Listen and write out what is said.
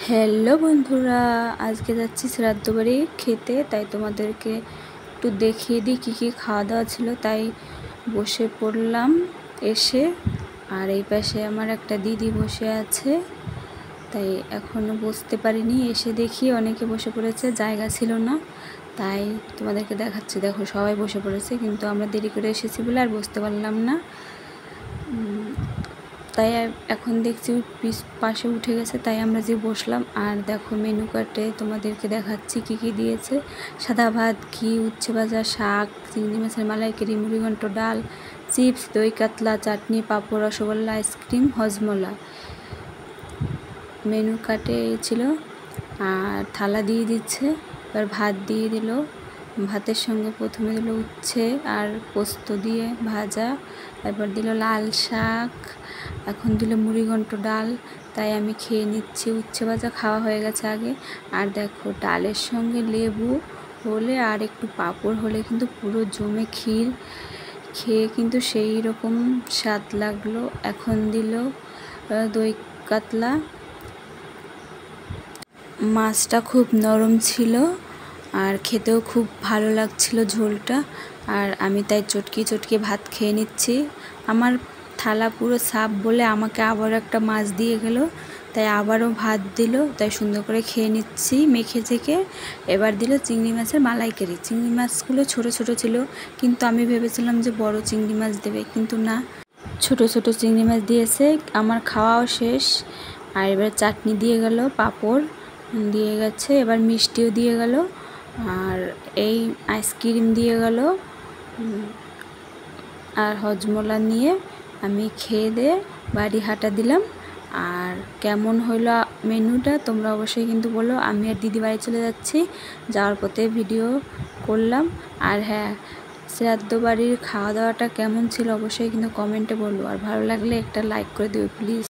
Hello বন্ধুরা, আজকে যাচ্ছি শ্রাদ্ধ বাড়ি খেতে, তাই তোমাদেরকে একটু দেখিয়ে দিই কী কী খাওয়া দাওয়া ছিল। তাই বসে পড়লাম এসে, আর এই পাশে আমার একটা দিদি বসে আছে, তাই এখনও বসতে পারিনি। এসে দেখি অনেকে বসে পড়েছে, জায়গা ছিল না, তাই তোমাদেরকে দেখাচ্ছি। দেখো সবাই বসে পড়েছে, কিন্তু আমরা দেরি করে এসেছি বলে আর বসতে পারলাম না। তাই এখন দেখছি পাশে উঠে গেছে, তাই আমরা যে বসলাম। আর দেখো মেনু কার্ডে তোমাদেরকে দেখাচ্ছি কী কী দিয়েছে। সাদা ভাত, ঘি, উচ্ছে ভাজা, শাক, চিংড়ি মাছের মালাইকারি, মুড়িঘণ্ট, ডাল, চিপস, দই কাতলা, চাটনি, পাঁপড়, রসগোল্লা, আইসক্রিম, হজমোলা। মেনু কার্ডে ছিল। আর থালা দিয়ে দিচ্ছে। এবার ভাত দিয়ে দিল। ভাতের সঙ্গে প্রথমে দিল উচ্ছে আর পোস্ত দিয়ে ভাজা, তারপর দিল লাল শাক, এখন দিল মুড়িঘণ্ট ডাল। তাই আমি খেয়ে নিচ্ছি। উচ্ছে ভাজা খাওয়া হয়ে গেছে আগে। আর দেখো ডালের সঙ্গে লেবু হলে আর একটু পাঁপড় হলে কিন্তু পুরো জমে ক্ষীর, খেয়ে কিন্তু সেই রকম স্বাদ লাগলো। এখন দিল দই কাতলা। মাছটা খুব নরম ছিল আর খেতেও খুব ভালো লাগছিল ঝোলটা। আর আমি তাই চটকি চটকি ভাত খেয়ে নিচ্ছি। আমার থালা পুরো সাফ বলে আমাকে আবারও একটা মাছ দিয়ে গেল, তাই আবারও ভাত দিল। তাই সুন্দর করে খেয়ে নিচ্ছি মেখে থেকে। এবার দিল চিংড়ি মাছের মালাইকারি। চিংড়ি মাছগুলো ছোট ছোট ছিল, কিন্তু আমি ভেবেছিলাম যে বড় চিংড়ি মাছ দেবে, কিন্তু না, ছোট ছোট চিংড়ি মাছ দিয়েছে। আমার খাওয়াও শেষ। আর এবার চাটনি দিয়ে গেল, পাঁপড় দিয়ে গেছে, এবার মিষ্টিও দিয়ে গেল, আর এই আইসক্রিম দিয়ে গেল। আর হজমোলা নিয়ে আমি খেয়ে দিয়ে বাড়ি হাঁটা দিলাম। আর কেমন হলো মেনুটা তোমরা অবশ্যই কিন্তু বলো। আমি আর দিদি বাড়ি চলে যাচ্ছি, যাওয়ার পথে ভিডিও করলাম। আর হ্যাঁ, শ্রাদ্ধ বাড়ির খাওয়া দাওয়াটা কেমন ছিল অবশ্যই কিন্তু কমেন্টে বলো। আর ভালো লাগলে একটা লাইক করে দিও প্লিজ।